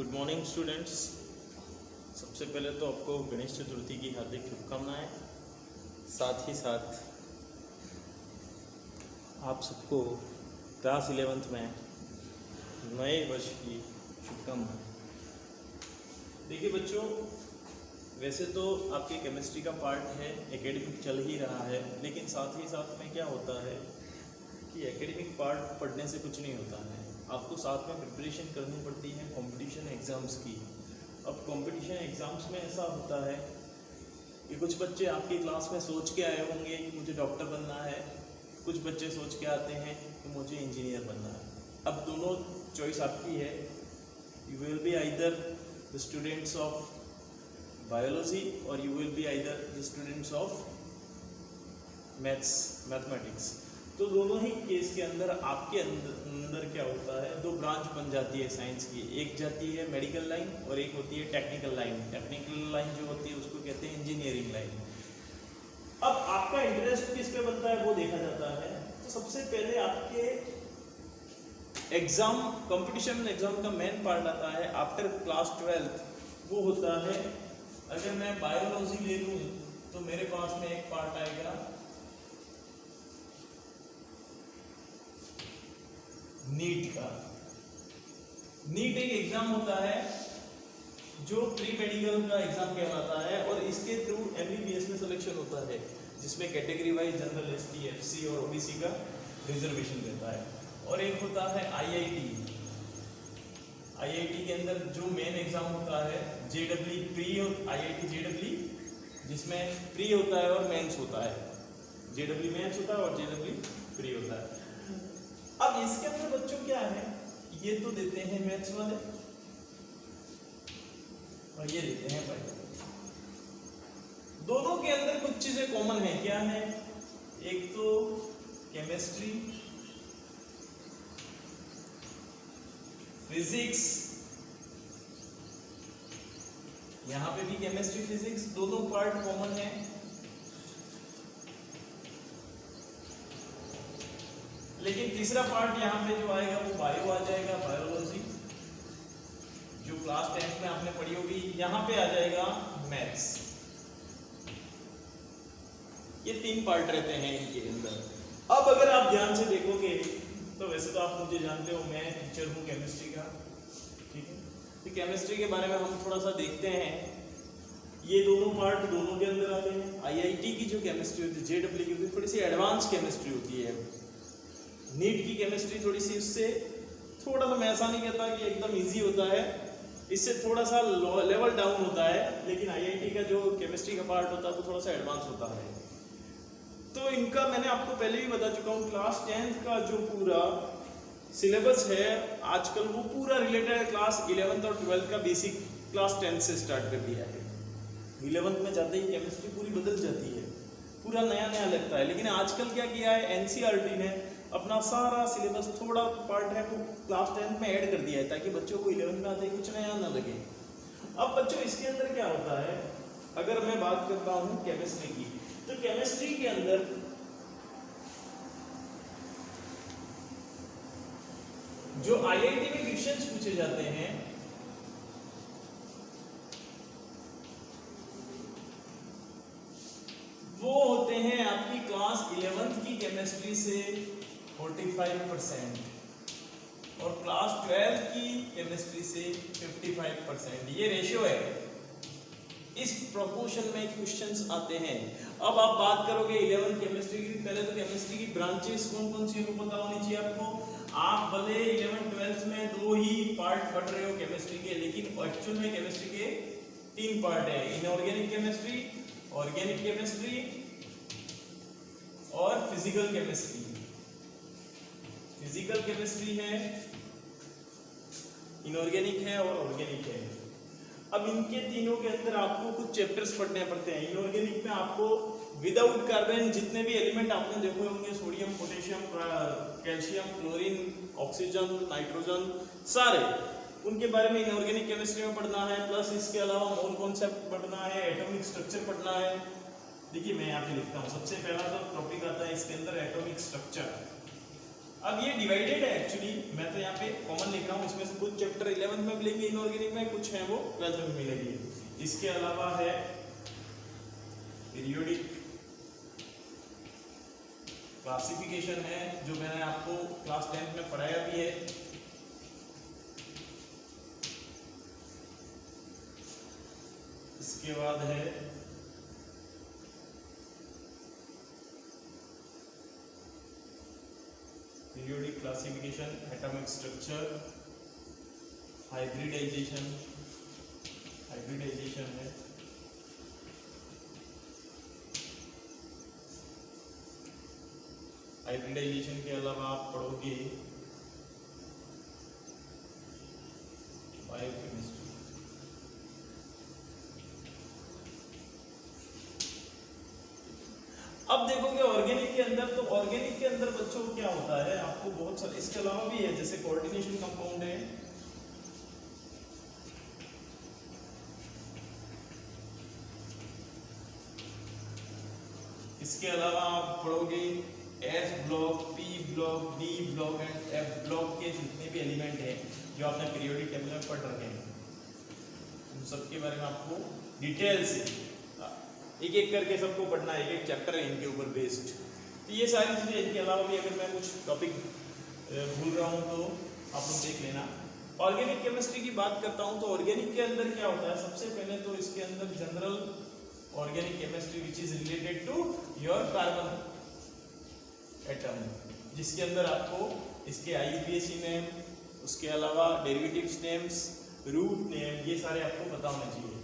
Good morning students. सबसे पहले तो आपको गणेश चतुर्थी की हार्दिक शुभकामनाएं। साथ ही साथ आप सबको क्लास 11th में नए वर्ष की शुभकामनाएं। देखिए बच्चों, वैसे तो आपकी केमिस्ट्री का पार्ट है, एकेडमिक चल ही रहा है, लेकिन साथ ही साथ में क्या होता है कि एकेडमिक पार्ट पढ़ने से कुछ नहीं होता है, आपको साथ में प्रिपरेशन करनी पड़ती है कंपटीशन एग्ज़ाम्स की। अब कंपटीशन एग्ज़ाम्स में ऐसा होता है कि कुछ बच्चे आपकी क्लास में सोच के आए होंगे कि मुझे डॉक्टर बनना है, कुछ बच्चे सोच के आते हैं कि मुझे इंजीनियर बनना है। अब दोनों चॉइस आपकी है। You will be either the students of biology और you will be either the students of mathematics. तो दोनों ही केस के अंदर आपके अंदर क्या होता है, दो ब्रांच बन जाती है साइंस की। एक जाती है मेडिकल लाइन और एक होती है टेक्निकल लाइन। टेक्निकल लाइन जो होती है उसको कहते हैं इंजीनियरिंग लाइन। अब आपका इंटरेस्ट किस पे बनता है वो देखा जाता है। तो सबसे पहले आपके एग्जाम कंपटीशन एग्जाम का मेन पार्ट आता है आफ्टर क्लास 12th। वो होता है, अगर मैं बायोलॉजी ले लूँ तो मेरे पास में एक पार्ट आएगा नीट का। नीट एक एग्जाम होता है जो प्री मेडिकल का एग्जाम कहलाता है और इसके थ्रू एमबीबीएस में सिलेक्शन होता है, जिसमें category wise general, ST, FC और ओबीसी का रिजर्वेशन रहता है। और एक होता है आईआईटी। आईआईटी के अंदर जो मेन एग्जाम होता है जेडब्ल्यू प्री और आईआईटी जेडब्ल्यू, जिसमें प्री होता है और मेंस होता है। जेडब्ल्यू मेंस होता है और जेडब्ल्यू प्री होता है। अब इसके अंदर बच्चों क्या है, ये तो देते हैं मैथ्स वाले और ये देते हैं बायो। दोनों के अंदर कुछ चीजें कॉमन है। क्या है? एक तो केमिस्ट्री, फिजिक्स, यहां पे भी केमिस्ट्री फिजिक्स दोनों पार्ट कॉमन है। लेकिन तीसरा पार्ट यहाँ पे जो आएगा वो बायो आ जाएगा, बायोलॉजी जो क्लास 10th में आपने पढ़ी होगी। यहाँ पे आ जाएगा मैथ्स। ये तीन पार्ट रहते हैं इनके अंदर। अब अगर आप ध्यान से देखोगे तो वैसे तो आप मुझे जानते हो, मैं टीचर हूँ केमिस्ट्री का, ठीक है। तो केमिस्ट्री के बारे में हम थोड़ा सा देखते हैं। ये दोनों पार्ट दोनों के अंदर आते हैं। आईआईटी की जो केमिस्ट्री होती है, जेडब्ल्यू की थोड़ी सी एडवांस केमिस्ट्री होती है। नीट की केमिस्ट्री थोड़ी सी उससे थोड़ा सा, मैं ऐसा नहीं कहता कि एकदम इजी होता है, इससे थोड़ा सा लेवल डाउन होता है। लेकिन आईआईटी का जो केमिस्ट्री का पार्ट होता है वो थोड़ा सा एडवांस होता है। तो इनका मैंने आपको पहले भी बता चुका हूँ, क्लास 10th का जो पूरा सिलेबस है आजकल वो पूरा रिलेटेड है क्लास 11th और 12th का बेसिक क्लास 10th से स्टार्ट कर दिया है। 11th में जाते ही केमिस्ट्री पूरी बदल जाती है, पूरा नया नया लगता है। लेकिन आजकल क्या किया है, एनसीईआरटी ने अपना सारा सिलेबस, थोड़ा पार्ट है वो क्लास 10th में ऐड कर दिया है ताकि बच्चों को 11th में आते ही कुछ नया ना लगे। अब बच्चों इसके अंदर क्या होता है, अगर मैं बात करता हूँ केमिस्ट्री की, तो केमिस्ट्री के अंदर जो आईआईटी में क्वेश्चंस पूछे जाते हैं वो होते हैं आपकी क्लास 11th की केमिस्ट्री से 45% और क्लास 12th की केमिस्ट्री से 55%। ये रेशियो है, इस प्रोपोर्शन में क्वेश्चंस आते हैं। अब आप बात करोगे 11th केमिस्ट्री की, पहले तो केमिस्ट्री की ब्रांचेस कौन कौन सी पता होनी चाहिए आपको। आप भले 11th 12th में दो ही पार्ट पढ़ रहे हो केमिस्ट्री के, लेकिन एक्चुअल में केमिस्ट्री के 3 पार्ट है, इनऑर्गेनिक केमिस्ट्री, ऑर्गेनिक केमिस्ट्री और फिजिकल केमिस्ट्री। फिजिकल केमिस्ट्री है, इनऑर्गेनिक है और ऑर्गेनिक है। अब इनके तीनों के अंदर आपको कुछ चैप्टर्स पढ़ने पड़ते हैं। इनऑर्गेनिक में आपको विदाउट कार्बन जितने भी एलिमेंट आपने देखे होंगे, sodium, potassium, calcium, chlorine, oxygen, nitrogen, सारे उनके बारे में इनऑर्गेनिक केमिस्ट्री में पढ़ना है। प्लस इसके अलावा मोल कॉन्सेप्ट पढ़ना है, एटॉमिक स्ट्रक्चर पढ़ना है। देखिए मैं यहाँ पे लिखता हूँ, सबसे पहला तो टॉपिक आता है इसके अंदर एटॉमिक स्ट्रक्चर। अब ये डिवाइडेड है एक्चुअली, मैं तो यहाँ पे कॉमन लिख रहा हूँ, इसमें से कुछ चैप्टर 11th में मिलेंगे इनऑर्गेनिक में, कुछ है वो 12th में मिलेंगे। इसके अलावा है पीरियोडिक क्लासिफिकेशन है, जो मैंने आपको क्लास 10th में पढ़ाया भी है। इसके बाद है periodic classification, atomic structure, hybridization है। हाइब्रिडाइजेशन के अलावा आप पढ़ोगे बायोकेमिस्ट्री। अब देखोगे ऑर्गेनिक के अंदर, तो ऑर्गेनिक के अंदर बच्चों को क्या होता है, आपको बहुत सारे इसके अलावा भी है, जैसे कोऑर्डिनेशन कंपाउंड है, इसके अलावा आप पढ़ोगे S block, P block, D block and F block के जितने भी एलिमेंट हैं जो आपने पीरियोडिक टेबल में पढ़ रखे हैं, उन सब के बारे में आपको डिटेल से एक एक करके सबको पढ़ना है, एक एक चैप्टर है इनके ऊपर बेस्ड। तो ये सारी चीज़ें, इनके अलावा भी अगर मैं कुछ टॉपिक भूल रहा हूँ तो आप लोग देख लेना। ऑर्गेनिक केमिस्ट्री की बात करता हूँ, तो ऑर्गेनिक के अंदर क्या होता है, सबसे पहले तो इसके अंदर general organic chemistry which is related to your carbon atom, जिसके अंदर आपको इसके IUPAC नेम, उसके अलावा डेरिवेटिव्स नेम्स, रूट नेम, ये सारे आपको पता होने चाहिए,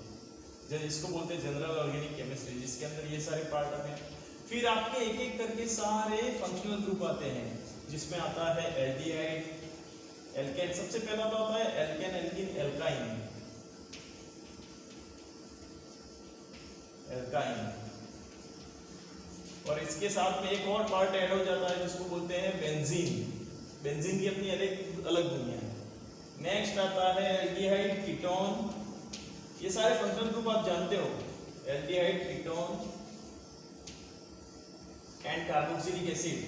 जिसको बोलते हैं जनरल ऑर्गेनिक केमिस्ट्री, जिसके अंदर ये सारे पार्ट आते हैं। फिर आपके एक एक करके सारे फंक्शनल ग्रुप आते हैं, जिसमें आता है एल्डिहाइड, एल्केन, सबसे पहला तो आता है एल्केन, एल्कीन, एल्काइन, और इसके साथ में एक और पार्ट ऐड हो जाता है जिसको बोलते हैं बेंजीन। बेंजीन की अपनी अलग दुनिया है। नेक्स्ट आता है एल्डिहाइड, कीटोन, ये सारे फंक्शनल ग्रुप आप जानते हो, aldehyde, ketone and carboxylic acid.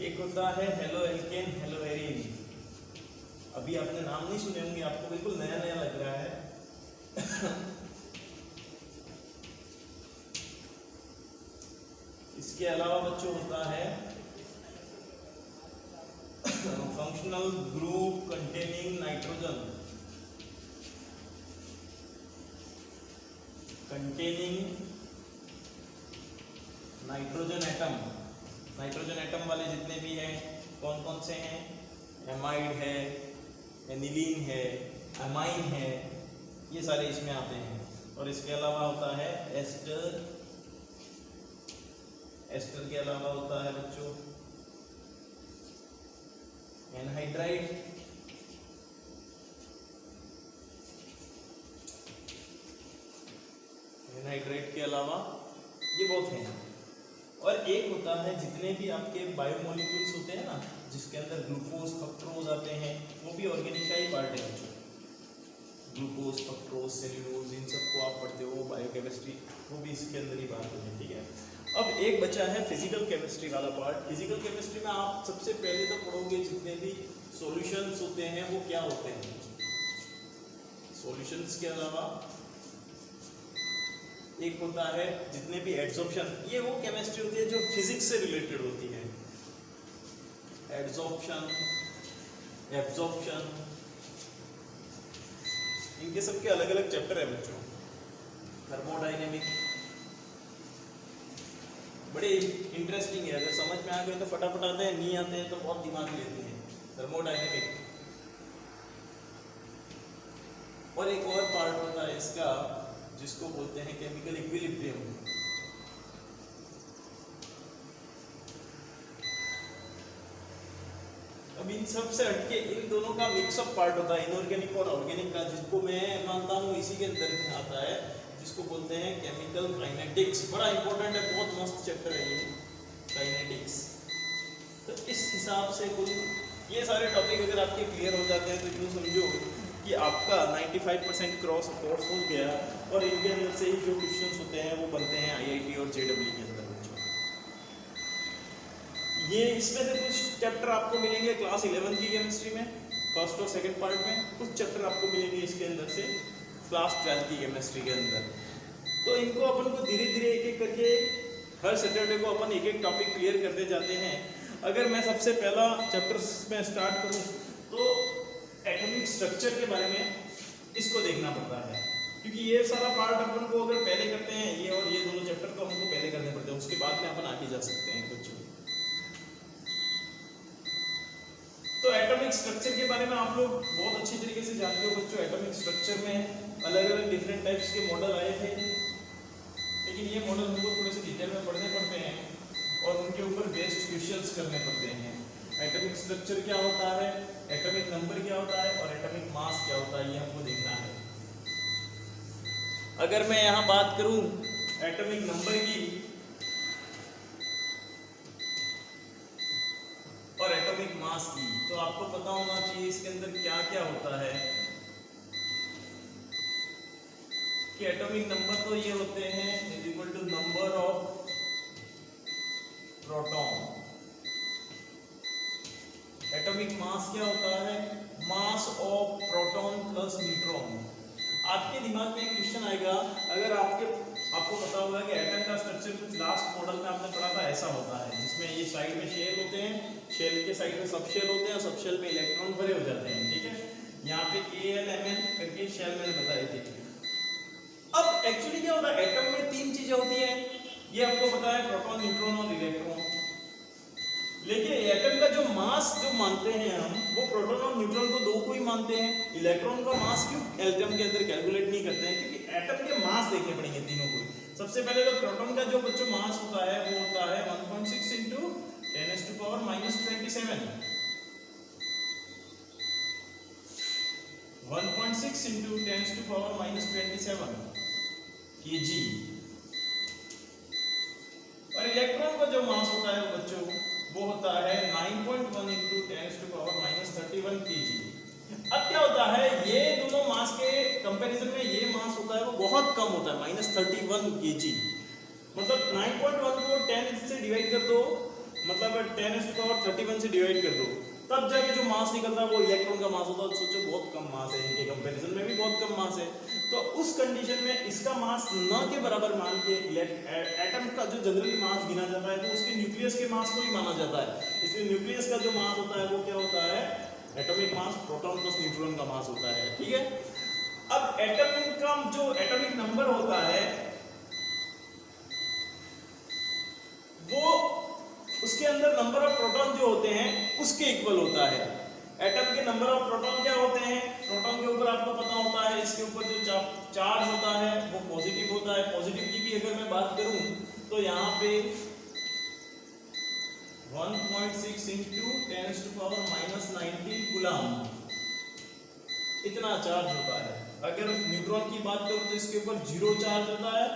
एक होता है हेलो एल्केन, हेलो एरीन, अभी आपने नाम नहीं सुने होंगे, आपको बिल्कुल नया नया लग रहा है। इसके अलावा बच्चों होता है functional group containing nitrogen, atom. Nitrogen atom वाले जितने भी हैं कौन कौन से हैं, एमाइड है, एनिलीन है, अमाइन है, ये सारे इसमें आते हैं। और इसके अलावा होता है एस्टर, एस्टर के अलावा होता है बच्चों एनहाइड्राइड, एनहाइड्राइड के अलावा ये बहुत हैं। और एक होता है जितने भी आपके बायोमोलिक्यूल्स होते हैं ना, जिसके अंदर ग्लूकोज, फ्रक्टोज आते हैं, वो भी ऑर्गेनिक का ही पार्ट है बच्चों। ग्लूकोज, फ्रक्टोज, सेल्यूलोज, इन सबको आप पढ़ते हो बायोकेमिस्ट्री, वो भी इसके अंदर ही बात होती है, ठीक है। अब एक बचा है फिजिकल केमिस्ट्री वाला पार्ट। फिजिकल केमिस्ट्री में आप सबसे पहले तो पढ़ोगे जितने भी सॉल्यूशंस होते हैं वो क्या होते हैं। सॉल्यूशंस के अलावा एक होता है जितने भी एड्सॉर्प्शन, ये वो केमिस्ट्री होती है जो फिजिक्स से रिलेटेड होती है। एड्सॉर्प्शन, एब्जॉर्प्शन, इनके सबके अलग अलग चैप्टर है बच्चों। थर्मोडायनेमिक बड़े इंटरेस्टिंग है, अगर समझ में आ गए तो फटाफट आते हैं, नहीं आते हैं तो बहुत दिमाग लेते हैं। थर्मोडायनेमिक। और एक और पार्ट होता है इसका जिसको बोलते हैं केमिकल इक्विलिब्रियम। अब इन सब से हटके इन दोनों का मिक्सअप पार्ट होता है, इनऑर्गेनिक और ऑर्गेनिक का, जिसको मैं मानता हूँ इसी के अंदर में आता है, जिसको बोलते हैं केमिकल काइनेटिक्स। बड़ा इंपॉर्टेंट है, बहुत मस्त चैप्टर है ये काइनेटिक्स। तो इस हिसाब से कुल ये सारे टॉपिक अगर आपके क्लियर हो जाते हैं तो यूँ समझो कि आपका 95% क्रॉस कोर्स हो गया और इनके अंदर से ही जो क्वेश्चंस होते हैं वो बनते हैं आईआईटी और जेडब्ल्यू के अंदर बच्चों। ये इसमें से कुछ चैप्टर आपको मिलेंगे क्लास 11 की केमिस्ट्री में फर्स्ट और सेकंड पार्ट में, कुछ चैप्टर आपको मिलेंगे इसके अंदर से क्लास 12 की केमिस्ट्री के अंदर। तो इनको अपन को धीरे धीरे एक एक करके हर सैटरडे को अपन एक एक टॉपिक क्लियर करते जाते हैं। अगर मैं सबसे पहला चैप्टर में स्टार्ट करूं तो एटॉमिक स्ट्रक्चर के बारे में इसको देखना पड़ता है, क्योंकि ये सारा पार्ट अपन को अगर पहले करते हैं ये और ये दोनों चैप्टर तो हमको पहले करने पड़ते हैं, उसके बाद में अपन आगे जा सकते हैं बच्चों। तो एटॉमिक स्ट्रक्चर के बारे में आप लोग बहुत अच्छी तरीके से जानते हो बच्चों। एटॉमिक स्ट्रक्चर में अलग अलग डिफरेंट टाइप्स के मॉडल आए थे, लेकिन ये मॉडल हमको थोड़े से डिटेल में पढ़ने पड़ते हैं और उनके ऊपर बेस्ड क्वेश्चंस करने पड़ते हैं। एटॉमिक स्ट्रक्चर क्या होता है, एटॉमिक नंबर क्या होता है और एटॉमिक मास क्या होता है, ये हमको देखना है। अगर मैं यहाँ बात करूं एटॉमिक नंबर की और एटॉमिक मास की, तो आपको पता होना चाहिए इसके अंदर क्या क्या होता है। कि एटॉमिक नंबर तो ये होते हैं is equal to number of proton. Atomic mass क्या होता है, mass of proton plus neutron. आपके दिमाग में एक क्वेश्चन आएगा, अगर आपको पता होगा कि एटम का स्ट्रक्चर कुछ लास्ट मॉडल में आपने पढ़ा था ऐसा होता है, जिसमें ये साइड में शेल होते हैं, शेल के साइड में सब शेल होते हैं, सब शेल में इलेक्ट्रॉन भरे हो जाते हैं, ठीक है। यहाँ पे KNMN करके शेल मैंने बताए थे। अब एक्चुअली क्या होता है, एटम में तीन चीजें होती हैं, ये आपको पता है, प्रोटॉन, न्यूट्रॉन और इलेक्ट्रॉन। लेकिन एटम का जो मास जो मानते हैं हम, वो प्रोटॉन और न्यूट्रॉन को दो को ही मानते हैं। इलेक्ट्रॉन का मास क्यों एटम के अंदर कैलकुलेट नहीं करते हैं, क्योंकि एटम के मास देखने पड़ेंगे तीनों को। सबसे पहले तो प्रोटॉन का जो बच्चों मास होता है वो होता है 1.6 × 10⁻⁻27 1.6 × 10⁻⁻27 kg। और इलेक्ट्रॉन का जो मास होता है बच्चों वो होता है 9.1 × 10⁻31 kg। अब क्या होता है, ये दोनों मास के कंपैरिजन में ये मास होता है वो बहुत कम होता है, -31 kg। मतलब 9.1 को 10 से डिवाइड कर दो, मतलब 10⁻31 से डिवाइड कर दो, तब जाके जो मास निकलता है वो इलेक्ट्रॉन का मास होता है। सोचो बहुत कम मास है, इनके कंपैरिजन में भी बहुत कम मास है। तो उस कंडीशन में इसका मास न के बराबर मान के एटम का जो जनरली मास गिना जाता है तो उसके न्यूक्लियस के मास को ही माना जाता है। इसलिए न्यूक्लियस का जो मास होता है वो क्या होता है, atomic mass proton plus neutron का मास होता है, ठीक है। अब एटम का जो एटॉमिक नंबर होता है वो उसके अंदर नंबर ऑफ प्रोटॉन जो होते हैं उसके इक्वल होता है। एटम के नंबर ऑफ प्रोटॉन क्या होते हैं, प्रोटॉन के ऊपर आपको पता होता है इसके ऊपर जो चार्ज होता है वो पॉजिटिव होता है। पॉजिटिव की भी अगर मैं बात करूं तो यहाँ पे 1.6 × 10⁻⁻19 कूलम इतना चार्ज होता है। अगर न्यूट्रॉन की बात करूं तो इसके ऊपर 0 चार्ज होता है,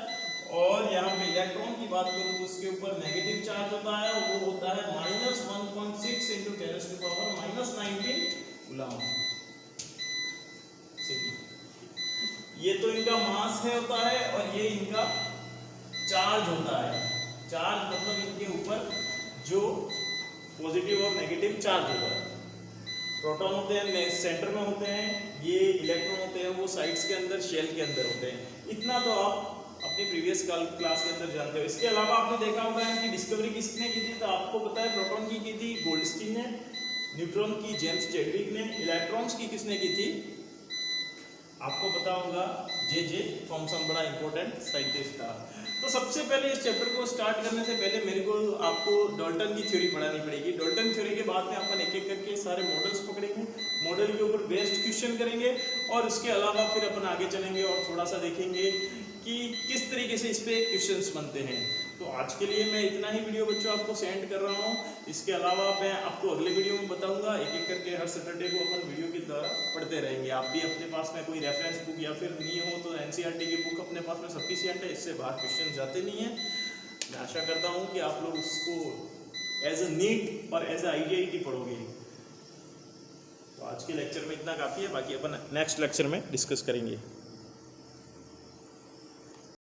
और यहाँ पे इलेक्ट्रॉन की बात करूं तो उसके ऊपर नेगेटिव चार्ज होता है, वो होता है -1.6 × 10⁻⁻19 कूलम। ये तो इनका मास है होता है और ये इनका चार्ज होता है। चार्ज मतलब इनके ऊपर जो पॉजिटिव और नेगेटिव चार्ज होता है। प्रोटॉन होते हैं सेंटर में होते हैं, ये इलेक्ट्रॉन होते हैं वो साइड्स के अंदर शेल के अंदर होते हैं। इतना तो आप अपनी प्रीवियस क्लास के अंदर जानते हो। इसके अलावा आपने देखा होगा कि डिस्कवरी किसने की थी, तो आपको पता है प्रोटॉन की थी गोल्डस्टीन ने, न्यूट्रॉन की जेम्स चैडविक ने, इलेक्ट्रॉन्स की किसने की थी आपको पता होगा J.J. थॉमसन, बड़ा इंपॉर्टेंट साइंटिस्ट था। तो सबसे पहले इस चैप्टर को स्टार्ट करने से पहले मेरे को आपको डाल्टन की थ्योरी पढ़ानी पड़ेगी। डाल्टन थ्योरी के बाद में अपन एक एक करके सारे मॉडल्स पकड़ेंगे, मॉडल के ऊपर बेस्ड क्वेश्चन करेंगे और उसके अलावा फिर अपन आगे चलेंगे और थोड़ा सा देखेंगे कि किस तरीके से इस पे क्वेश्चंस बनते हैं। तो आज के लिए मैं इतना ही वीडियो बच्चों आपको सेंड कर रहा हूँ। इसके अलावा मैं आपको अगले वीडियो में बताऊंगा, एक एक करके हर सैटरडे को अपन वीडियो के द्वारा पढ़ते रहेंगे। आप भी अपने पास में कोई रेफरेंस बुक या फिर नहीं हो तो NCERT की बुक अपने पास में सफिशिएंट है, इससे बाहर क्वेश्चन जाते नहीं हैं। मैं आशा करता हूँ कि आप लोग उसको एज ए नीट और एज ए IIT पढ़ोगे। तो आज के लेक्चर में इतना काफ़ी है, बाकी अपन नेक्स्ट लेक्चर में डिस्कस करेंगे।